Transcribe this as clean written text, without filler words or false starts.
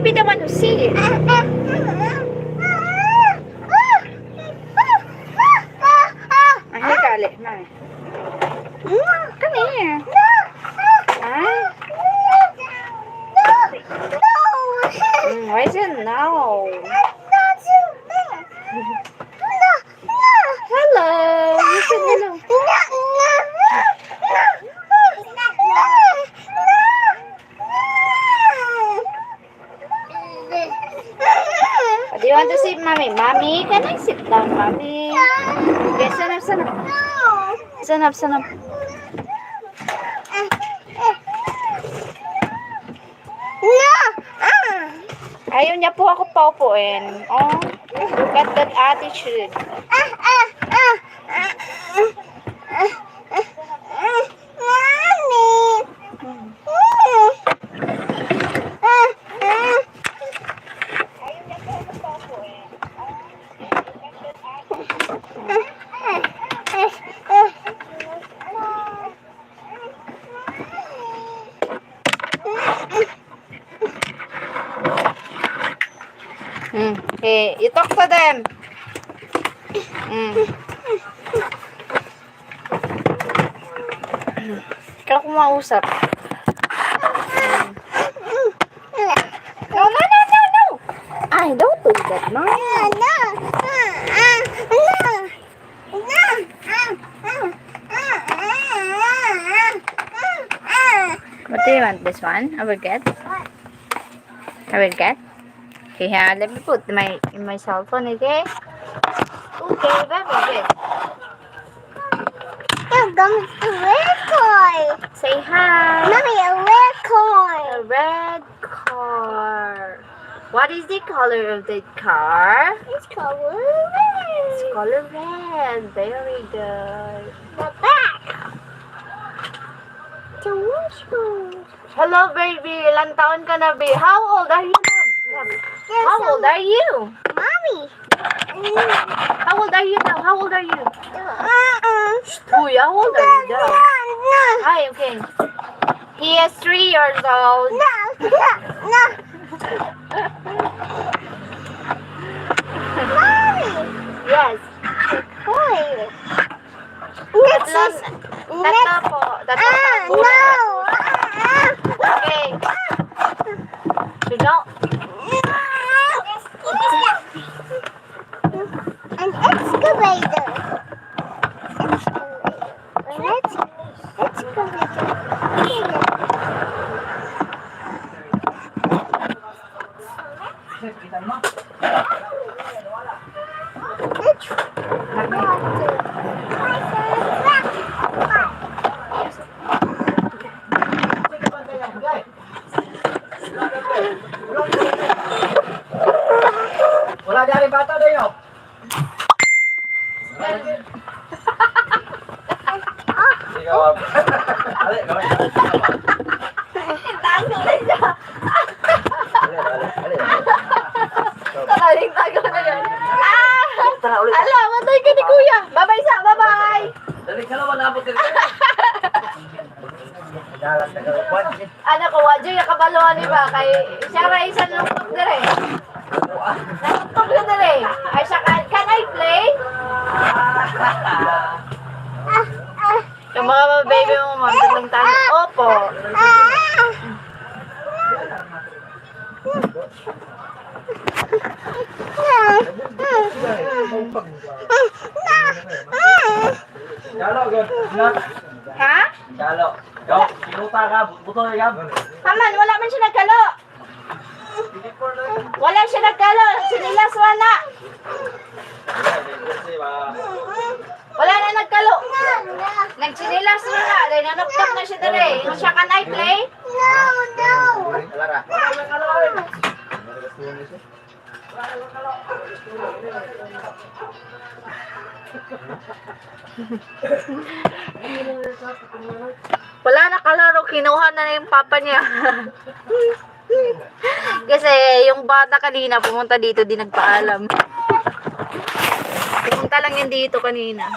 be the one who see it. Ay, galit na. Come here. Huh? Why is it no? Hello. You said hello. Do you want to sit, mommy? Mommy, can I sit down, mommy? Okay, stand up, stand up. Stand up, stand up. Ayaw niya po ako paupuin. Oh, look at that attitude. Okay, you talk to them. Ikaw kumausap. No, no, no, no, no. I don't do that, no. What do you want? This one? I will get. I will get. Okay, here, let me put my cell phone, okay? Okay, very good. You're going to red car. Say hi. Mommy, a red car. A red car. What is the color of the car? It's color red. It's color red. Very good. The back. The washroom. Hello, baby. Ilang taon ka na, baby? How old are you? How old are you? Mommy. How old are you now? How old are you? Uy, how old are you now? Hi, okay. He is 3 years old. No. Mommy. Yes. Boy. Tatlo po. Tatlo po. No. Okay. So don't. An excavator. Wala dari bata dayo. Ikaw. Ale, gawin. Talaling tago na yun. Ala, matay ka ni kuya. Bye-bye sa, bye-bye. Dali ka naman nabot ka. Dalas na gawin. Ano ko, wadyo yung kabaluan ni ba? Kay siya ra isang lungkot dire. Nangkot na dire. Ay siya, can I play? Yung mga baby mo, ma'am, tatlong tanong. Opo. Galo, good. Ha? Galo. Go. Sinuta ka, buto na yan. Haman, wala man siya nagkalo. Wala siya nagkalo. Sinilas wala. Wala na nagkalo. Nagsinilas wala. Dahil nanuktok na siya dali. Yung siya, can I play? No. Lara. Wala na kalaro. Kinuha na yung papa niya. Kasi yung bata kanina pumunta dito, di nagpaalam. Pumunta lang yan dito kanina.